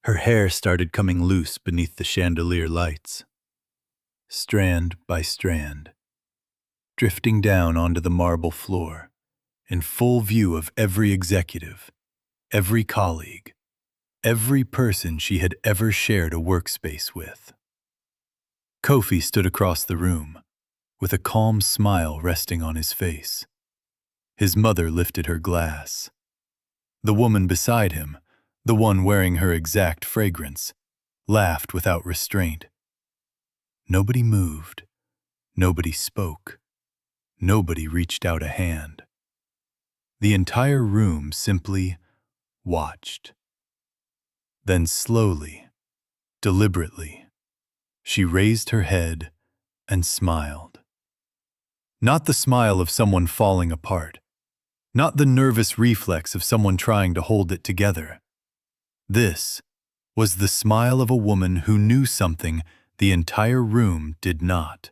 Her hair started coming loose beneath the chandelier lights, strand by strand, drifting down onto the marble floor, in full view of every executive, every colleague, every person she had ever shared a workspace with. Kofi stood across the room, with a calm smile resting on his face. His mother lifted her glass. The woman beside him, the one wearing her exact fragrance, laughed without restraint. Nobody moved. Nobody spoke. Nobody reached out a hand. The entire room simply watched. Then slowly, deliberately, she raised her head and smiled. Not the smile of someone falling apart. Not the nervous reflex of someone trying to hold it together. This was the smile of a woman who knew something the entire room did not.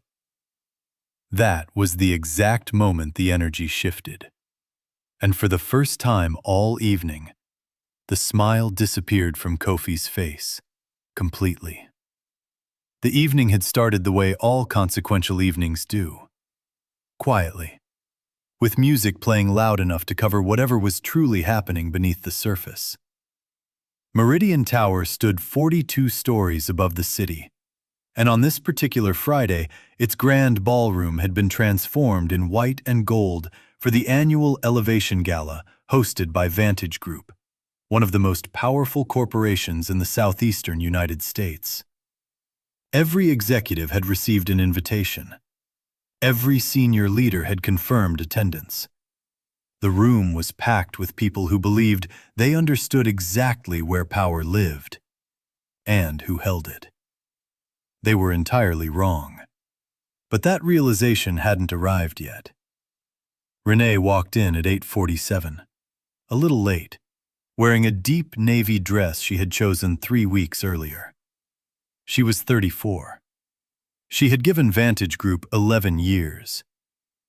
That was the exact moment the energy shifted. And for the first time all evening, the smile disappeared from Kofi's face, completely. The evening had started the way all consequential evenings do. Quietly, with music playing loud enough to cover whatever was truly happening beneath the surface. Meridian Tower stood 42 stories above the city, and on this particular Friday, its grand ballroom had been transformed in white and gold for the annual Elevation Gala hosted by Vantage Group, one of the most powerful corporations in the southeastern United States. Every executive had received an invitation. Every senior leader had confirmed attendance. The room was packed with people who believed they understood exactly where power lived and who held it. They were entirely wrong. But that realization hadn't arrived yet. Renee walked in at 8:47, a little late, wearing a deep navy dress she had chosen 3 weeks earlier. She was 34. She had given Vantage Group 11 years,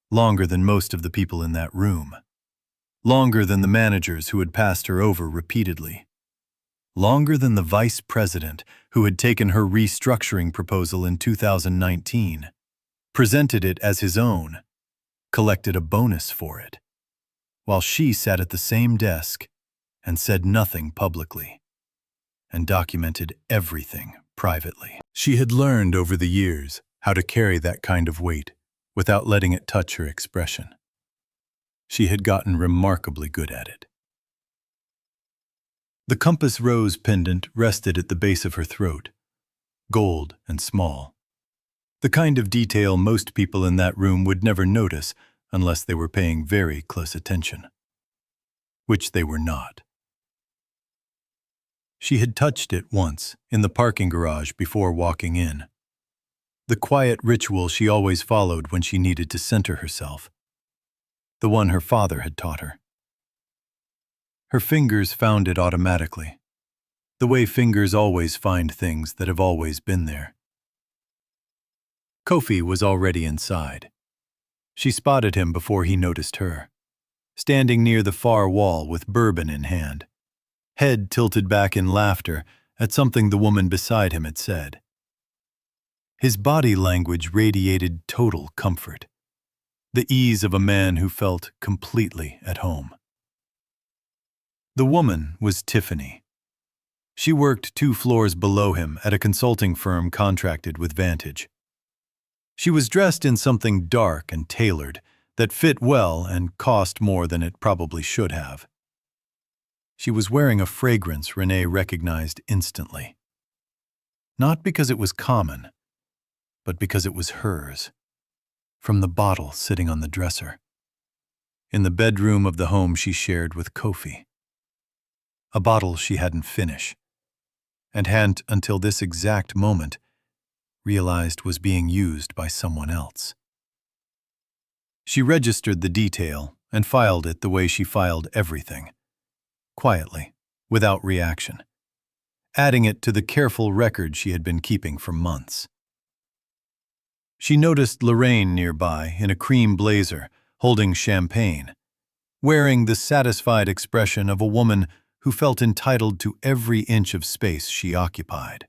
longer than most of the people in that room, longer than the managers who had passed her over repeatedly, longer than the vice president who had taken her restructuring proposal in 2019, presented it as his own, collected a bonus for it, while she sat at the same desk and said nothing publicly, and documented everything privately. She had learned over the years how to carry that kind of weight without letting it touch her expression. She had gotten remarkably good at it. The compass rose pendant rested at the base of her throat, gold and small. The kind of detail most people in that room would never notice unless they were paying very close attention, which they were not. She had touched it once in the parking garage before walking in. The quiet ritual she always followed when she needed to center herself. The one her father had taught her. Her fingers found it automatically, the way fingers always find things that have always been there. Kofi was already inside. She spotted him before he noticed her, standing near the far wall with bourbon in hand, head tilted back in laughter at something the woman beside him had said. His body language radiated total comfort, the ease of a man who felt completely at home. The woman was Tiffany. She worked 2 floors below him at a consulting firm contracted with Vantage. She was dressed in something dark and tailored that fit well and cost more than it probably should have. She was wearing a fragrance Renee recognized instantly. Not because it was common, but because it was hers, from the bottle sitting on the dresser, in the bedroom of the home she shared with Kofi. A bottle she hadn't finished, and hadn't until this exact moment realized was being used by someone else. She registered the detail and filed it the way she filed everything, quietly, without reaction, adding it to the careful record she had been keeping for months. She noticed Lorraine nearby in a cream blazer, holding champagne, wearing the satisfied expression of a woman who felt entitled to every inch of space she occupied.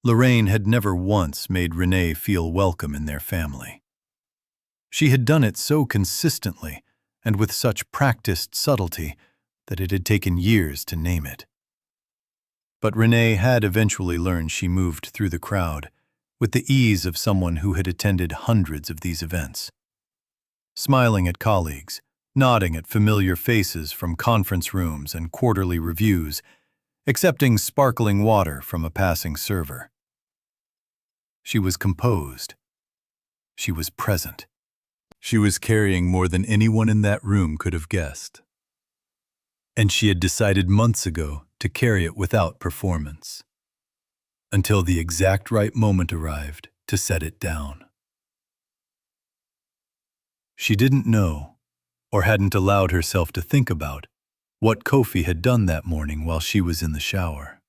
Lorraine had never once made Renee feel welcome in their family. She had done it so consistently and with such practiced subtlety that it had taken years to name it. But Renee had eventually learned she moved through the crowd with the ease of someone who had attended hundreds of these events. Smiling at colleagues, nodding at familiar faces from conference rooms and quarterly reviews, accepting sparkling water from a passing server. She was composed. She was present. She was carrying more than anyone in that room could have guessed. And she had decided months ago to carry it without performance, until the exact right moment arrived to set it down. She didn't know, or hadn't allowed herself to think about, what Kofi had done that morning while she was in the shower.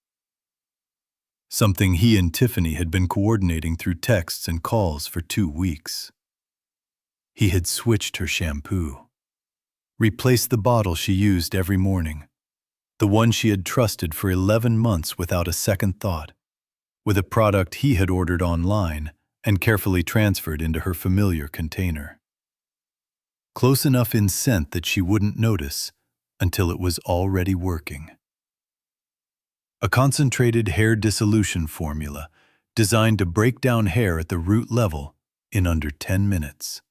Something he and Tiffany had been coordinating through texts and calls for 2 weeks. He had switched her shampoo, replaced the bottle she used every morning, the one she had trusted for 11 months without a second thought, with a product he had ordered online and carefully transferred into her familiar container. Close enough in scent that she wouldn't notice until it was already working. A concentrated hair dissolution formula designed to break down hair at the root level in under 10 minutes.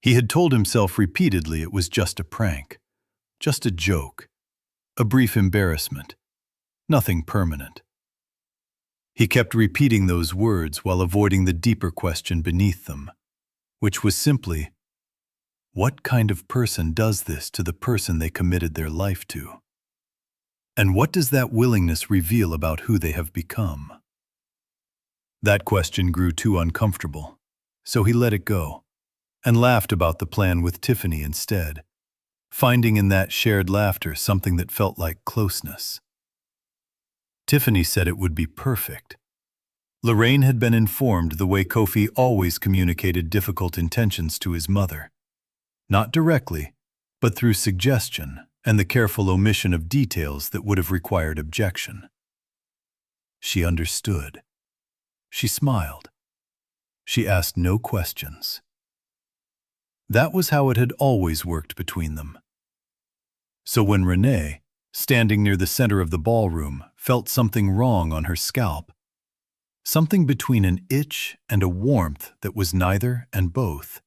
He had told himself repeatedly it was just a prank, just a joke, a brief embarrassment, nothing permanent. He kept repeating those words while avoiding the deeper question beneath them, which was simply, what kind of person does this to the person they committed their life to? And what does that willingness reveal about who they have become? That question grew too uncomfortable, so he let it go and laughed about the plan with Tiffany instead, finding in that shared laughter something that felt like closeness. Tiffany said it would be perfect. Lorraine had been informed the way Kofi always communicated difficult intentions to his mother. Not directly, but through suggestion and the careful omission of details that would have required objection. She understood. She smiled. She asked no questions. That was how it had always worked between them. So when Renee, standing near the center of the ballroom, felt something wrong on her scalp, something between an itch and a warmth that was neither and both,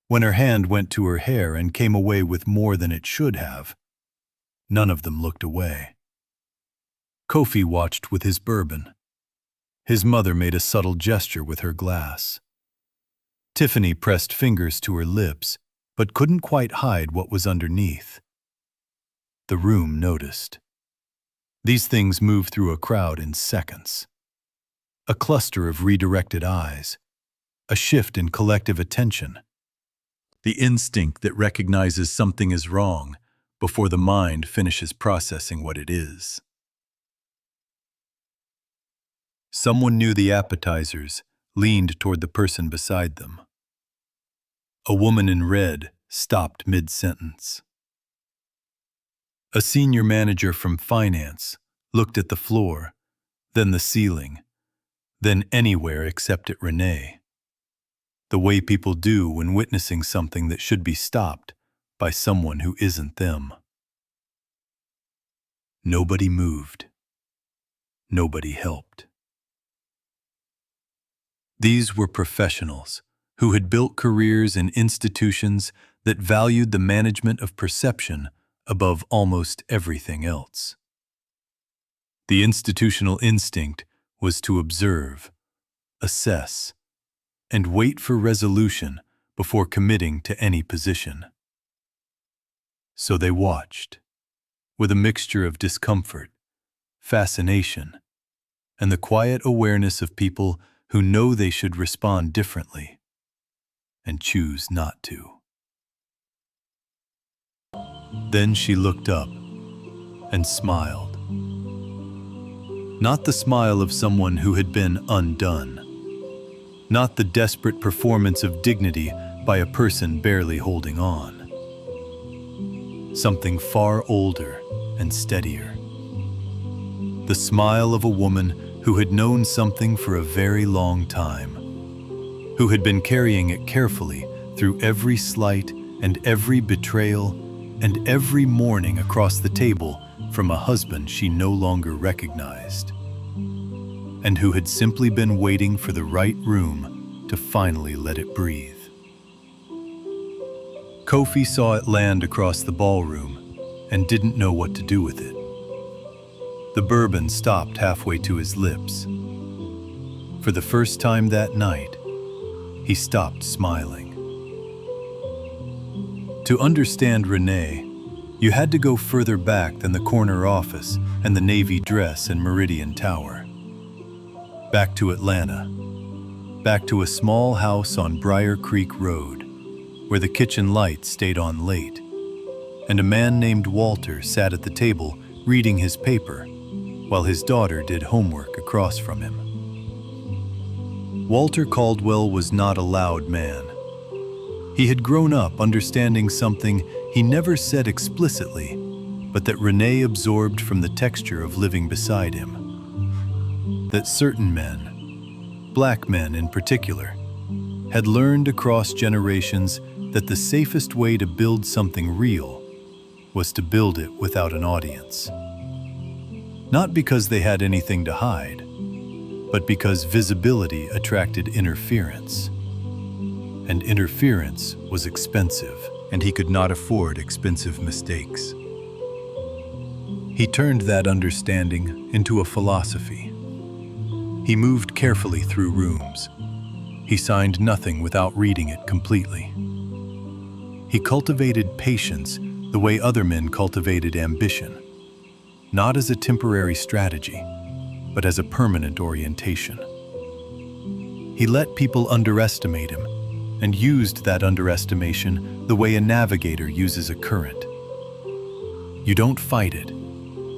when her hand went to her hair and came away with more than it should have, none of them looked away. Kofi watched with his bourbon. His mother made a subtle gesture with her glass. Tiffany pressed fingers to her lips, but couldn't quite hide what was underneath. The room noticed. These things move through a crowd in seconds. A cluster of redirected eyes, a shift in collective attention, the instinct that recognizes something is wrong before the mind finishes processing what it is. Someone knew the appetizers, leaned toward the person beside them. A woman in red stopped mid-sentence. A senior manager from finance looked at the floor, then the ceiling, then anywhere except at Renee. The way people do when witnessing something that should be stopped by someone who isn't them. Nobody moved. Nobody helped. These were professionals who had built careers in institutions that valued the management of perception above almost everything else. The institutional instinct was to observe, assess, and wait for resolution before committing to any position. So they watched, with a mixture of discomfort, fascination, and the quiet awareness of people who know they should respond differently and choose not to. Then she looked up and smiled. Not the smile of someone who had been undone. Not the desperate performance of dignity by a person barely holding on. something far older and steadier. The smile of a woman who had known something for a very long time, who had been carrying it carefully through every slight and every betrayal and every morning across the table from a husband she no longer recognized, and who had simply been waiting for the right room to finally let it breathe. Kofi saw it land across the ballroom and didn't know what to do with it. The bourbon stopped halfway to his lips. For the first time that night, he stopped smiling. To understand Renee, you had to go further back than the corner office and the navy dress in Meridian Tower. Back to Atlanta. Back to a small house on Briar Creek Road, where the kitchen light stayed on late, and a man named Walter sat at the table reading his paper while his daughter did homework across from him. Walter Caldwell was not a loud man. He had grown up understanding something he never said explicitly, but that Renee absorbed from the texture of living beside him. That certain men, black men in particular, had learned across generations that the safest way to build something real was to build it without an audience. Not because they had anything to hide, but because visibility attracted interference. And interference was expensive, and he could not afford expensive mistakes. He turned that understanding into a philosophy. He moved carefully through rooms. He signed nothing without reading it completely. He cultivated patience the way other men cultivated ambition, not as a temporary strategy, but as a permanent orientation. He let people underestimate him and used that underestimation the way a navigator uses a current. You don't fight it,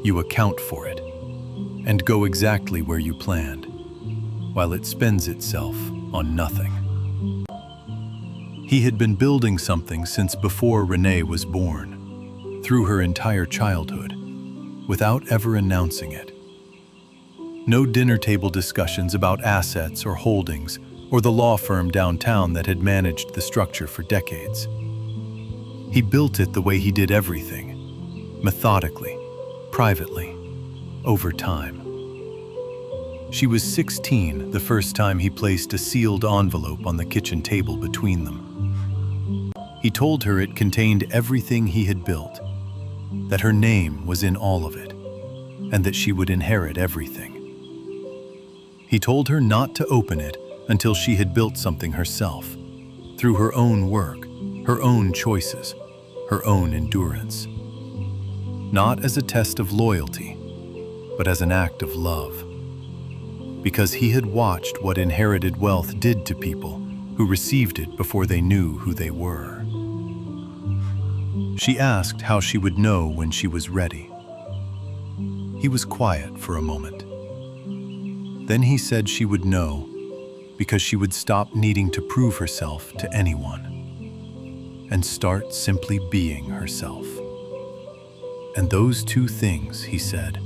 you account for it, and go exactly where you planned, while it spends itself on nothing. He had been building something since before Renee was born, through her entire childhood, without ever announcing it. No dinner table discussions about assets or holdings or the law firm downtown that had managed the structure for decades. He built it the way he did everything, methodically, privately, over time. She was 16 the first time he placed a sealed envelope on the kitchen table between them. He told her it contained everything he had built, that her name was in all of it, and that she would inherit everything. He told her not to open it until she had built something herself, through her own work, her own choices, her own endurance. Not as a test of loyalty, but as an act of love. Because he had watched what inherited wealth did to people who received it before they knew who they were. She asked how she would know when she was ready. He was quiet for a moment. Then he said she would know because she would stop needing to prove herself to anyone and start simply being herself. And those two things, he said,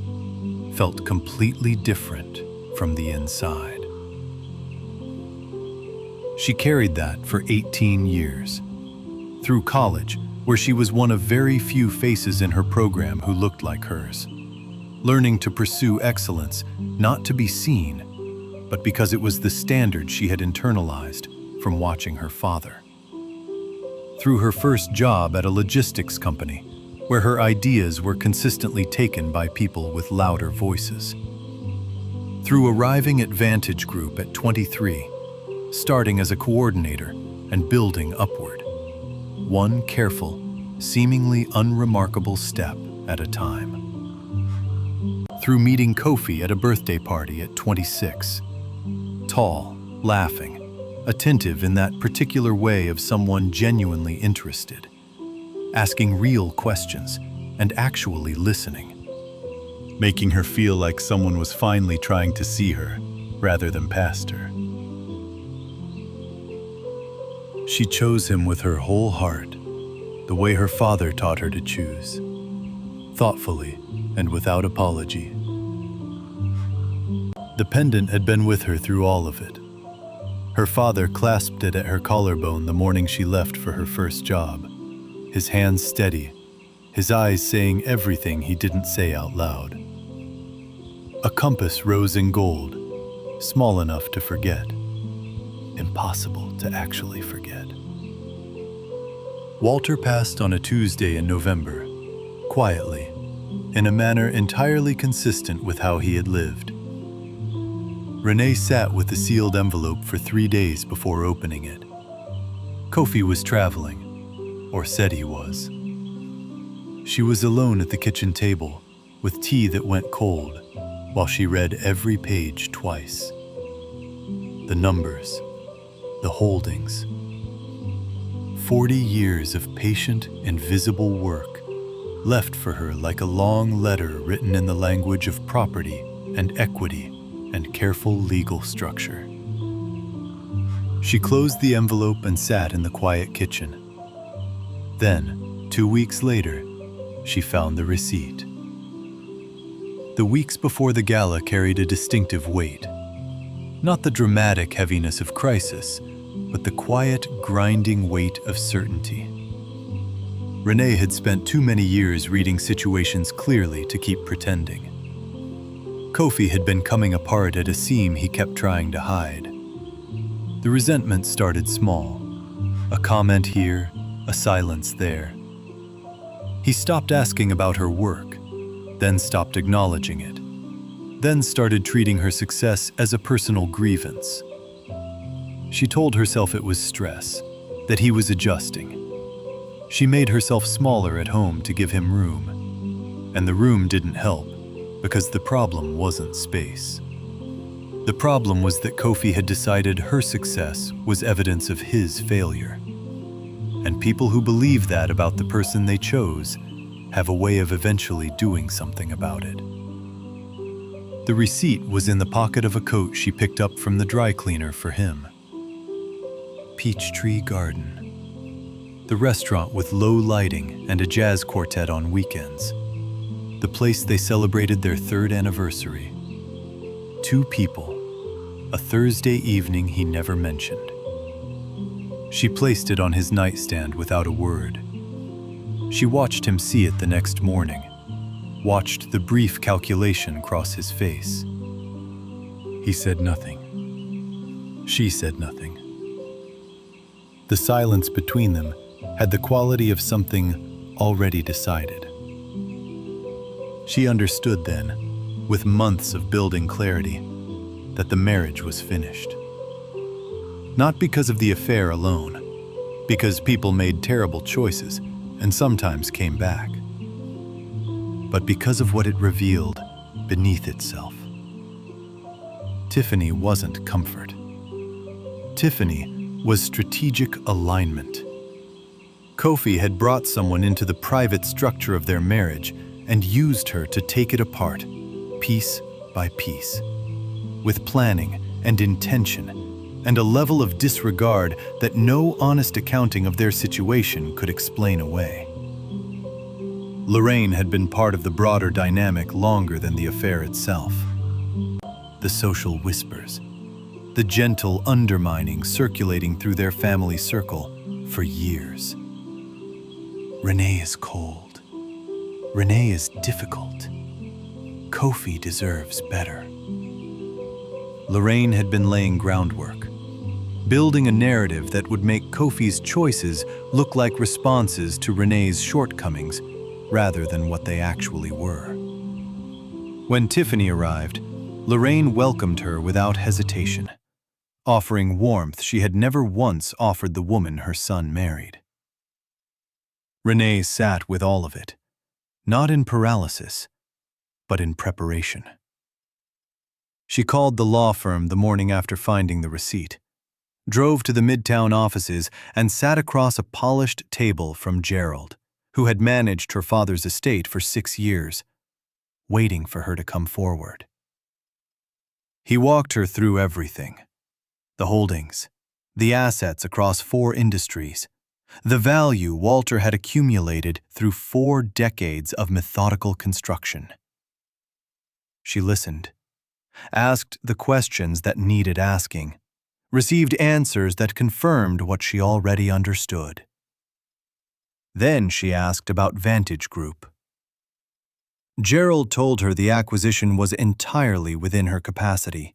felt completely different from the inside. She carried that for 18 years, through college, where she was one of very few faces in her program who looked like hers, learning to pursue excellence not to be seen, but because it was the standard she had internalized from watching her father. Through her first job at a logistics company, where her ideas were consistently taken by people with louder voices. Through arriving at Vantage Group at 23, starting as a coordinator and building upward, one careful, seemingly unremarkable step at a time. Through meeting Kofi at a birthday party at 26, tall, laughing, attentive in that particular way of someone genuinely interested, asking real questions and actually listening, making her feel like someone was finally trying to see her rather than past her. She chose him with her whole heart, the way her father taught her to choose, thoughtfully and without apology. The pendant had been with her through all of it. Her father clasped it at her collarbone the morning she left for her first job, his hands steady, his eyes saying everything he didn't say out loud. A compass rose in gold, small enough to forget, impossible to actually forget. Walter passed on a Tuesday in November, quietly, in a manner entirely consistent with how he had lived. Renee sat with the sealed envelope for 3 days before opening it. Kofi was traveling, or said he was. She was alone at the kitchen table, with tea that went cold, while she read every page twice. The numbers, the holdings. 40 years of patient, invisible work left for her like a long letter written in the language of property and equity and careful legal structure. She closed the envelope and sat in the quiet kitchen. Then, 2 weeks later, she found the receipt. The weeks before the gala carried a distinctive weight. Not the dramatic heaviness of crisis, but the quiet, grinding weight of certainty. Renee had spent too many years reading situations clearly to keep pretending. Kofi had been coming apart at a seam he kept trying to hide. The resentment started small, a comment here, a silence there. He stopped asking about her work, then stopped acknowledging it, then started treating her success as a personal grievance. She told herself it was stress, that he was adjusting. She made herself smaller at home to give him room, and the room didn't help because the problem wasn't space. The problem was that Kofi had decided her success was evidence of his failure. And people who believe that about the person they chose have a way of eventually doing something about it. The receipt was in the pocket of a coat she picked up from the dry cleaner for him. Peachtree Garden. The restaurant with low lighting and a jazz quartet on weekends. The place they celebrated their 3rd anniversary. 2 people. A Thursday evening he never mentioned. She placed it on his nightstand without a word. She watched him see it the next morning, watched the brief calculation cross his face. He said nothing. She said nothing. The silence between them had the quality of something already decided. She understood then, with months of building clarity, that the marriage was finished. Not because of the affair alone, because people made terrible choices and sometimes came back, but because of what it revealed beneath itself. Tiffany wasn't comfort. Tiffany was strategic alignment. Kofi had brought someone into the private structure of their marriage and used her to take it apart, piece by piece, with planning and intention and a level of disregard that no honest accounting of their situation could explain away. Lorraine had been part of the broader dynamic longer than the affair itself. The social whispers, the gentle undermining circulating through their family circle for years. Renee is cold. Renee is difficult. Kofi deserves better. Lorraine had been laying groundwork, building a narrative that would make Kofi's choices look like responses to Renee's shortcomings rather than what they actually were. When Tiffany arrived, Lorraine welcomed her without hesitation, offering warmth she had never once offered the woman her son married. Renee sat with all of it, not in paralysis, but in preparation. She called the law firm the morning after finding the receipt, drove to the Midtown offices, and sat across a polished table from Gerald, who had managed her father's estate for 6 years, waiting for her to come forward. He walked her through everything: the holdings, the assets across 4 industries, the value Walter had accumulated through 4 decades of methodical construction. She listened, asked the questions that needed asking, received answers that confirmed what she already understood. Then she asked about Vantage Group. Gerald told her the acquisition was entirely within her capacity,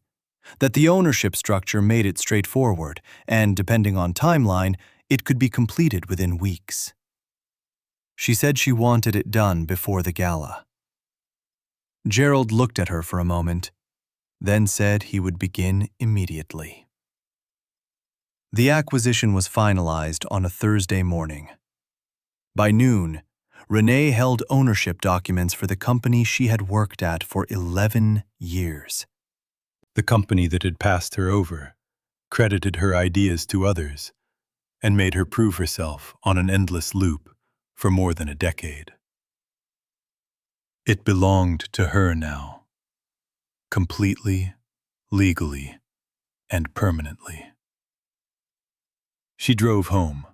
that the ownership structure made it straightforward, and depending on timeline, it could be completed within weeks. She said she wanted it done before the gala. Gerald looked at her for a moment, then said he would begin immediately. The acquisition was finalized on a Thursday morning. By noon, Renee held ownership documents for the company she had worked at for 11 years. The company that had passed her over, credited her ideas to others, and made her prove herself on an endless loop for more than a decade. It belonged to her now, completely, legally, and permanently. She drove home,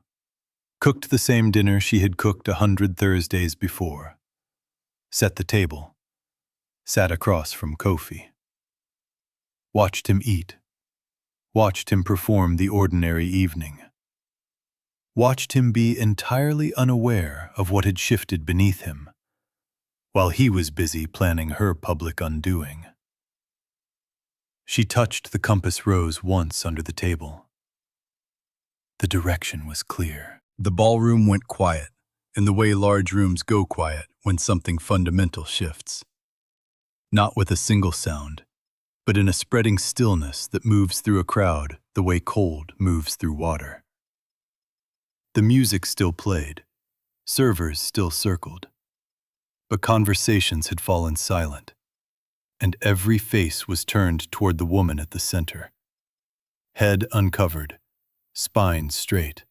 cooked the same dinner she had cooked 100 Thursdays before, set the table, sat across from Kofi, watched him eat, watched him perform the ordinary evening, watched him be entirely unaware of what had shifted beneath him, while he was busy planning her public undoing. She touched the compass rose once under the table. The direction was clear. The ballroom went quiet, in the way large rooms go quiet when something fundamental shifts. Not with a single sound, but in a spreading stillness that moves through a crowd the way cold moves through water. The music still played, servers still circled, but conversations had fallen silent, and every face was turned toward the woman at the center. Head uncovered, spine straight,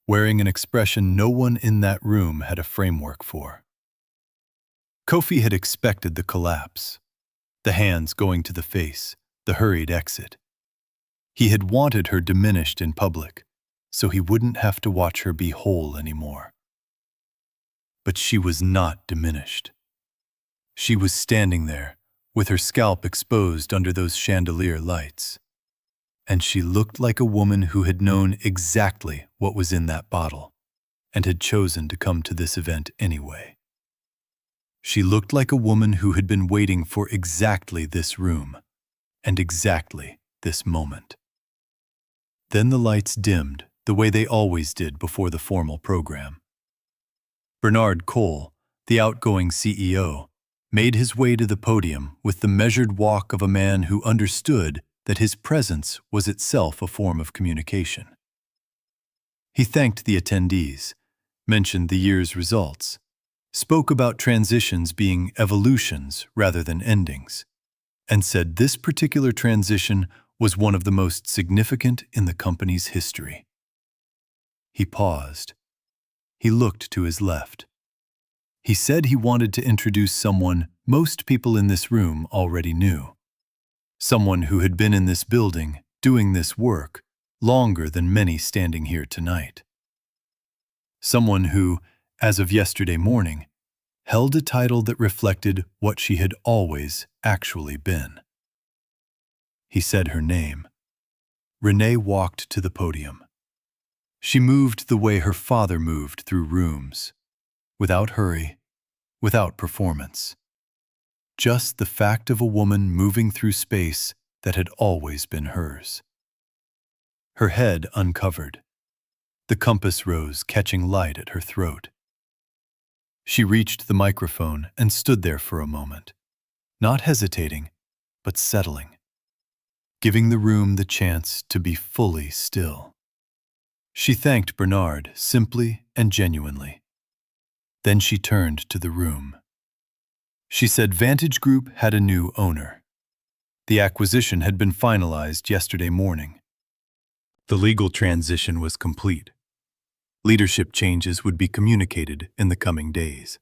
wearing an expression no one in that room had a framework for. Kofi had expected the collapse, the hands going to the face, the hurried exit. He had wanted her diminished in public, so he wouldn't have to watch her be whole anymore. But she was not diminished. She was standing there, with her scalp exposed under those chandelier lights. And she looked like a woman who had known exactly what was in that bottle, and had chosen to come to this event anyway. She looked like a woman who had been waiting for exactly this room, and exactly this moment. Then the lights dimmed the way they always did before the formal program. Bernard Cole, the outgoing CEO, made his way to the podium with the measured walk of a man who understood that his presence was itself a form of communication. He thanked the attendees, mentioned the year's results, spoke about transitions being evolutions rather than endings, and said this particular transition was one of the most significant in the company's history. He paused. He looked to his left. He said he wanted to introduce someone most people in this room already knew. Someone who had been in this building, doing this work, longer than many standing here tonight. Someone who, as of yesterday morning, held a title that reflected what she had always actually been. He said her name. Renee walked to the podium. She moved the way her father moved through rooms, without hurry, without performance. Just the fact of a woman moving through space that had always been hers. Her head uncovered, the compass rose catching light at her throat. She reached the microphone and stood there for a moment, not hesitating, but settling, giving the room the chance to be fully still. She thanked Bernard simply and genuinely. Then she turned to the room. She said Vantage Group had a new owner. The acquisition had been finalized yesterday morning. The legal transition was complete. Leadership changes would be communicated in the coming days.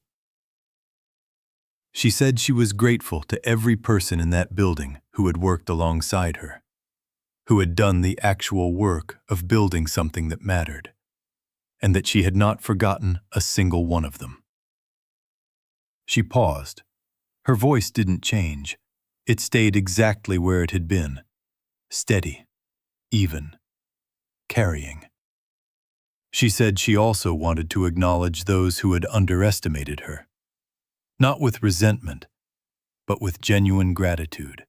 She said she was grateful to every person in that building who had worked alongside her, who had done the actual work of building something that mattered, and that she had not forgotten a single one of them. She paused. Her voice didn't change. It stayed exactly where it had been, steady, even, carrying. She said she also wanted to acknowledge those who had underestimated her, not with resentment, but with genuine gratitude.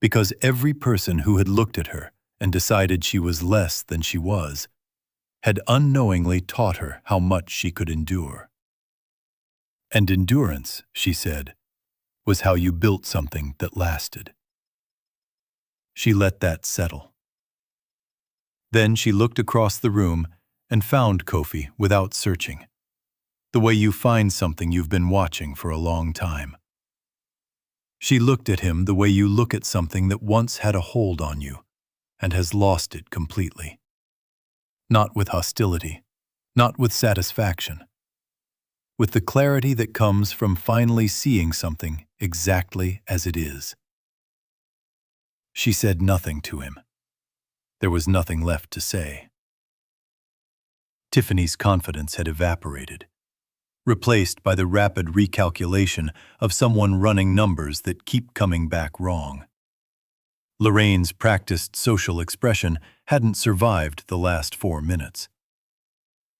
Because every person who had looked at her and decided she was less than she was, had unknowingly taught her how much she could endure. And endurance, she said, was how you built something that lasted. She let that settle. Then she looked across the room and found Kofi without searching, the way you find something you've been watching for a long time. She looked at him the way you look at something that once had a hold on you and has lost it completely. Not with hostility, not with satisfaction, with the clarity that comes from finally seeing something exactly as it is. She said nothing to him. There was nothing left to say. Tiffany's confidence had evaporated, replaced by the rapid recalculation of someone running numbers that keep coming back wrong. Lorraine's practiced social expression hadn't survived the last 4 minutes.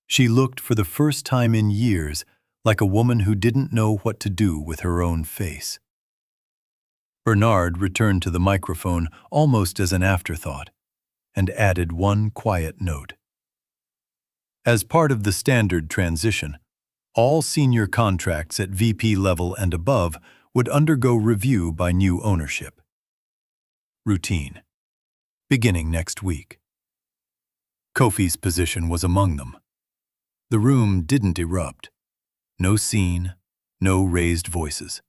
She looked for the first time in years like a woman who didn't know what to do with her own face. Bernard returned to the microphone almost as an afterthought and added one quiet note. As part of the standard transition, all senior contracts at VP level and above would undergo review by new ownership. Routine. Beginning next week. Kofi's position was among them. The room didn't erupt. No scene, no raised voices.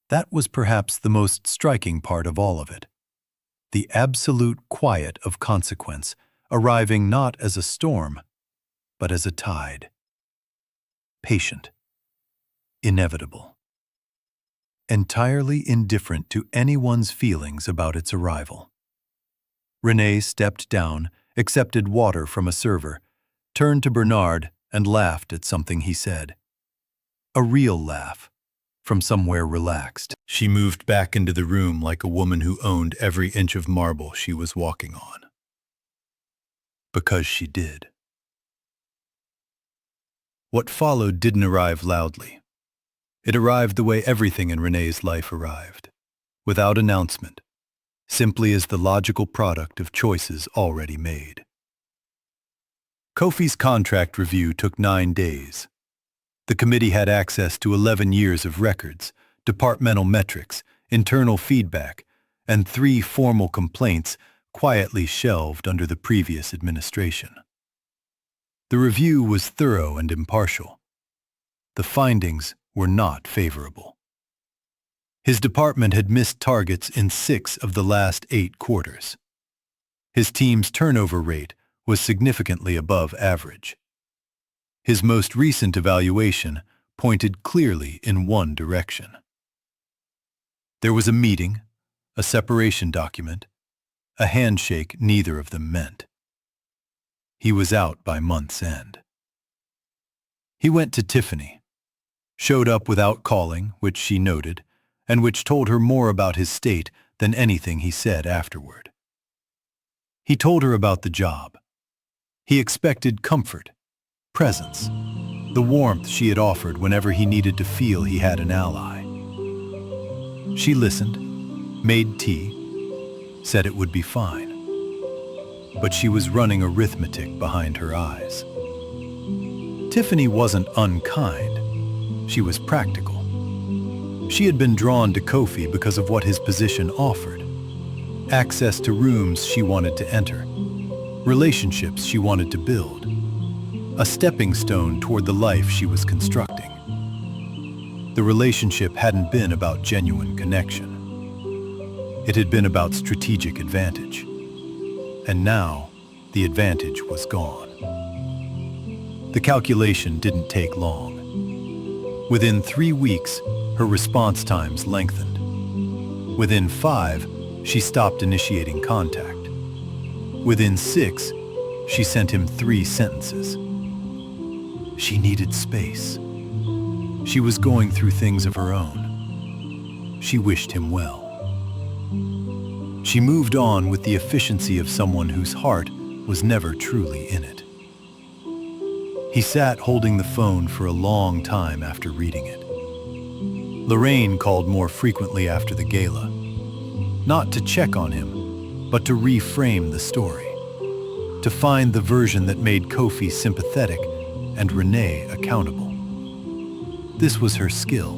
That was perhaps the most striking part of all of it. The absolute quiet of consequence, arriving not as a storm, but as a tide. Patient. Inevitable. Entirely indifferent to anyone's feelings about its arrival. Renee stepped down, accepted water from a server, turned to Bernard and laughed at something he said. A real laugh, from somewhere relaxed. She moved back into the room like a woman who owned every inch of marble she was walking on. Because she did. What followed didn't arrive loudly. It arrived the way everything in Renee's life arrived, without announcement, simply as the logical product of choices already made. Kofi's contract review took 9 days. The committee had access to 11 years of records, departmental metrics, internal feedback, and 3 formal complaints quietly shelved under the previous administration. The review was thorough and impartial. The findings were not favorable. His department had missed targets in 6 of the last 8 quarters. His team's turnover rate was significantly above average. His most recent evaluation pointed clearly in one direction. There was a meeting, a separation document, a handshake neither of them meant. He was out by month's end. He went to Tiffany, showed up without calling, which she noted, and which told her more about his state than anything he said afterward. He told her about the job. He expected comfort, presence, the warmth she had offered whenever he needed to feel he had an ally. She listened, made tea, said it would be fine. But she was running arithmetic behind her eyes. Tiffany wasn't unkind. She was practical. She had been drawn to Kofi because of what his position offered. Access to rooms she wanted to enter. Relationships she wanted to build. A stepping stone toward the life she was constructing. The relationship hadn't been about genuine connection. It had been about strategic advantage. And now, the advantage was gone. The calculation didn't take long. Within 3 weeks, her response times lengthened. Within 5, she stopped initiating contact. Within 6, She sent him 3 sentences. She needed space. She was going through things of her own. She wished him well. She moved on with the efficiency of someone whose heart was never truly in it. He sat holding the phone for a long time after reading it. Lorraine called more frequently after the gala, not to check on him, but to reframe the story, to find the version that made Kofi sympathetic and Renee accountable. This was her skill,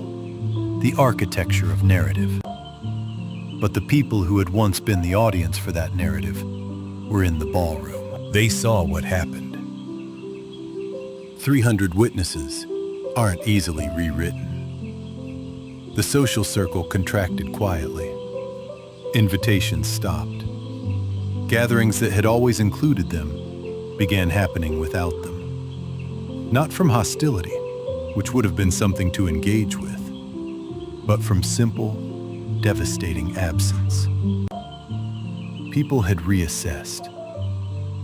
the architecture of narrative. But the people who had once been the audience for that narrative were in the ballroom. They saw what happened. 300 witnesses aren't easily rewritten. The social circle contracted quietly. Invitations stopped. Gatherings that had always included them began happening without them. Not from hostility, which would have been something to engage with, but from simple, devastating absence. People had reassessed.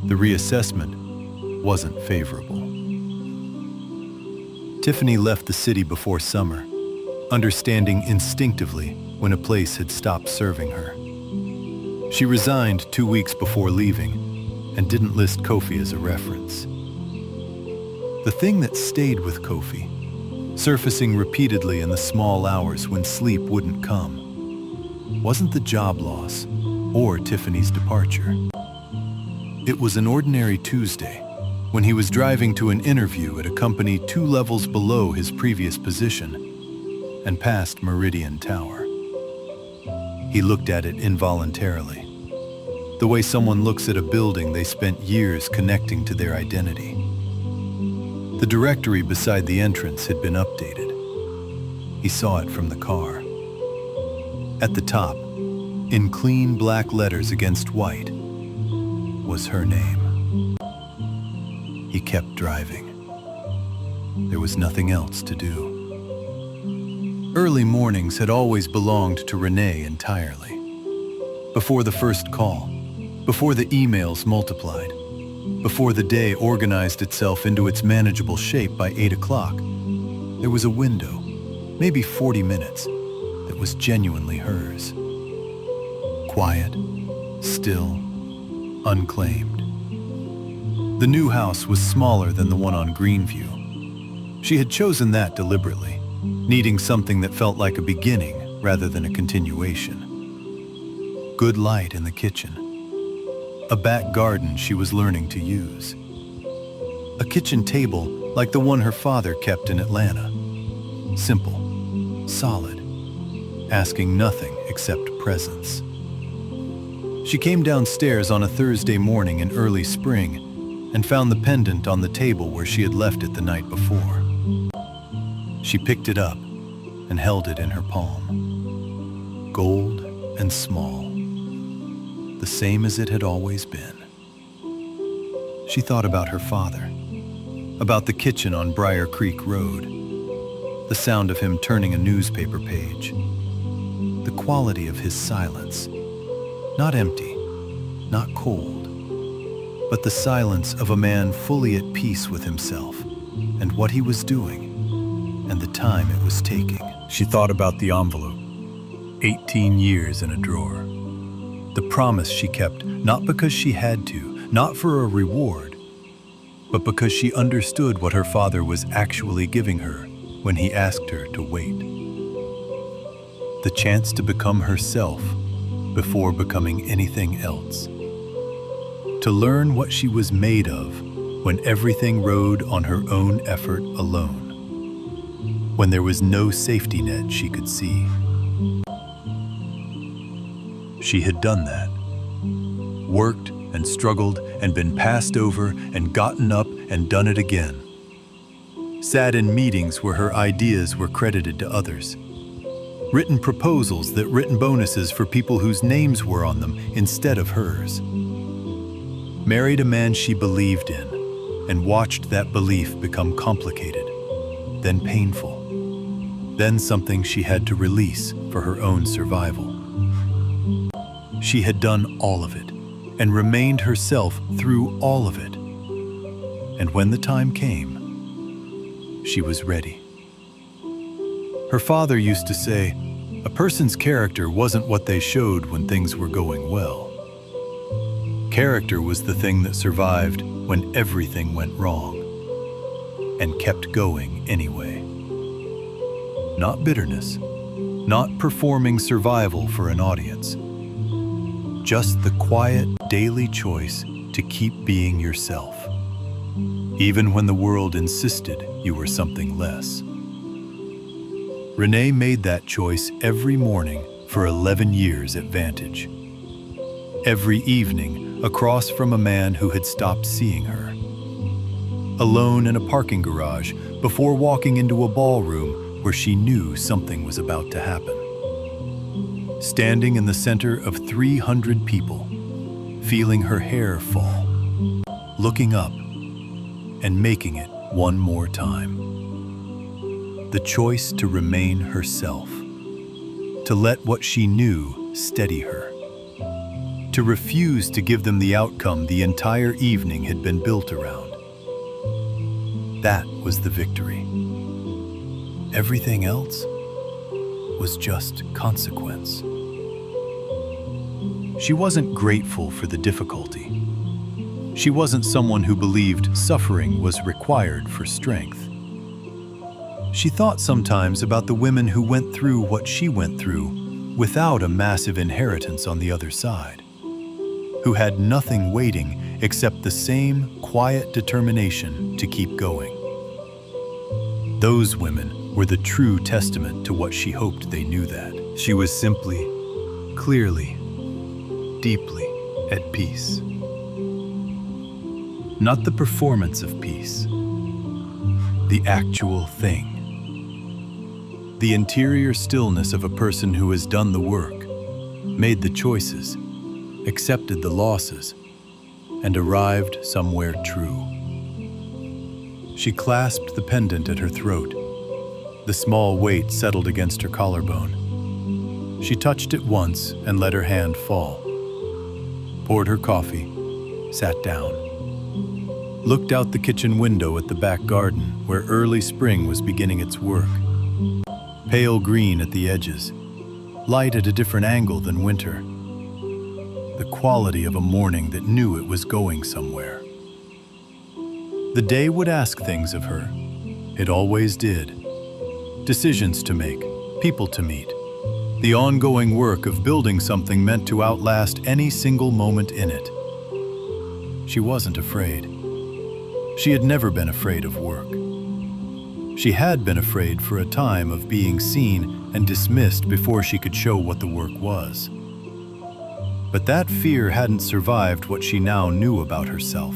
The reassessment wasn't favorable. Tiffany left the city before summer, understanding instinctively when a place had stopped serving her. She resigned 2 weeks before leaving and didn't list Kofi as a reference. The thing that stayed with Kofi, surfacing repeatedly in the small hours when sleep wouldn't come, wasn't the job loss or Tiffany's departure. It was an ordinary Tuesday when he was driving to an interview at a company 2 levels below his previous position and passed Meridian Tower. He looked at it involuntarily, the way someone looks at a building they spent years connecting to their identity. The directory beside the entrance had been updated. He saw it from the car. At the top, in clean black letters against white, was her name. He kept driving. There was nothing else to do. Early mornings had always belonged to Renee entirely. Before the first call, before the emails multiplied, before the day organized itself into its manageable shape by 8 o'clock, there was a window, maybe 40 minutes, that was genuinely hers. Quiet, still, unclaimed. The new house was smaller than the one on Greenview. She had chosen that deliberately, needing something that felt like a beginning rather than a continuation. Good light in the kitchen. A back garden she was learning to use. A kitchen table like the one her father kept in Atlanta. Simple, solid, asking nothing except presence. She came downstairs on a Thursday morning in early spring and found the pendant on the table where she had left it the night before. She picked it up and held it in her palm. Gold and small, the same as it had always been. She thought about her father, about the kitchen on Briar Creek Road, the sound of him turning a newspaper page, the quality of his silence, not empty, not cold, but the silence of a man fully at peace with himself and what he was doing and the time it was taking. She thought about the envelope, 18 years in a drawer. The promise she kept, not because she had to, not for a reward, but because she understood what her father was actually giving her when he asked her to wait. The chance to become herself before becoming anything else. To learn what she was made of when everything rode on her own effort alone. When there was no safety net she could see. She had done that. Worked and struggled and been passed over and gotten up and done it again. Sat in meetings where her ideas were credited to others. Written proposals that written bonuses for people whose names were on them instead of hers. Married a man she believed in and watched that belief become complicated, then painful, then something she had to release for her own survival. She had done all of it and remained herself through all of it. And when the time came, she was ready. Her father used to say, a person's character wasn't what they showed when things were going well. Character was the thing that survived when everything went wrong and kept going anyway. Not bitterness, not performing survival for an audience, just the quiet daily choice to keep being yourself, even when the world insisted you were something less. Renee made that choice every morning for 11 years at Vantage. Every evening across from a man who had stopped seeing her. Alone in a parking garage before walking into a ballroom where she knew something was about to happen. Standing in the center of 300 people, feeling her hair fall, looking up and making it one more time. The choice to remain herself, to let what she knew steady her, to refuse to give them the outcome the entire evening had been built around. That was the victory. Everything else was just consequence. She wasn't grateful for the difficulty. She wasn't someone who believed suffering was required for strength. She thought sometimes about the women who went through what she went through without a massive inheritance on the other side, who had nothing waiting except the same quiet determination to keep going. Those women were the true testament to what she hoped they knew that. She was simply, clearly, deeply at peace. Not the performance of peace, the actual thing. The interior stillness of a person who has done the work, made the choices, accepted the losses, and arrived somewhere true. She clasped the pendant at her throat. The small weight settled against her collarbone. She touched it once and let her hand fall. Poured her coffee, sat down. Looked out the kitchen window at the back garden where early spring was beginning its work. Pale green at the edges, light at a different angle than winter. The quality of a morning that knew it was going somewhere. The day would ask things of her. It always did. Decisions to make, people to meet. The ongoing work of building something meant to outlast any single moment in it. She wasn't afraid. She had never been afraid of work. She had been afraid for a time of being seen and dismissed before she could show what the work was. But that fear hadn't survived what she now knew about herself.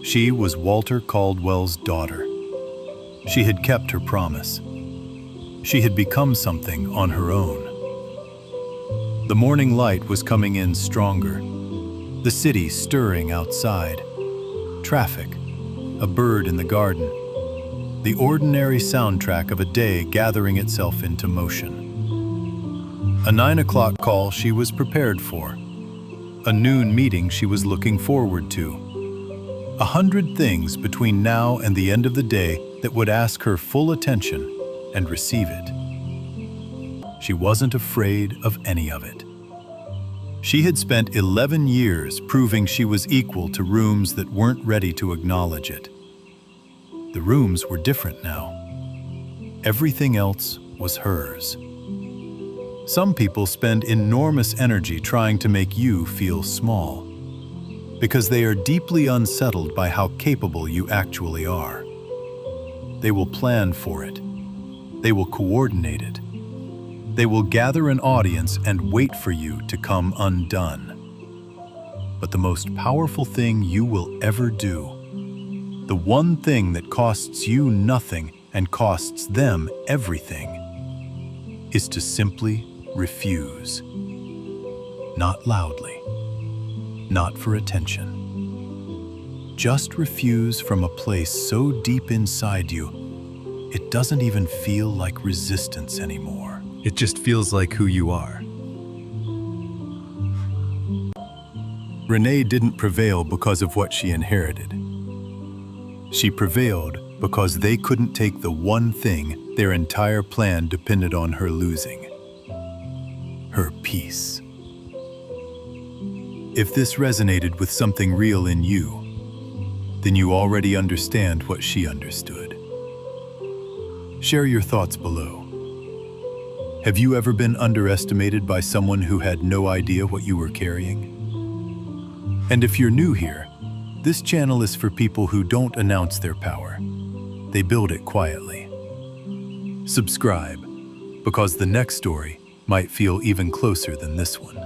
She was Walter Caldwell's daughter. She had kept her promise. She had become something on her own. The morning light was coming in stronger. The city stirring outside. Traffic, a bird in the garden. The ordinary soundtrack of a day gathering itself into motion. A 9 o'clock call she was prepared for. A noon meeting she was looking forward to. 100 things between now and the end of the day that would ask her full attention and receive it. She wasn't afraid of any of it. She had spent 11 years proving she was equal to rooms that weren't ready to acknowledge it. The rooms were different now. Everything else was hers. Some people spend enormous energy trying to make you feel small, because they are deeply unsettled by how capable you actually are. They will plan for it. They will coordinate it. They will gather an audience and wait for you to come undone. But the most powerful thing you will ever do, the one thing that costs you nothing and costs them everything, is to simply refuse. Not loudly, not for attention. Just refuse from a place so deep inside you, it doesn't even feel like resistance anymore. It just feels like who you are. Renee didn't prevail because of what she inherited. She prevailed because they couldn't take the one thing their entire plan depended on her losing: her peace. If this resonated with something real in you, then you already understand what she understood. Share your thoughts below. Have you ever been underestimated by someone who had no idea what you were carrying? And if you're new here, this channel is for people who don't announce their power. They build it quietly. Subscribe, because the next story might feel even closer than this one.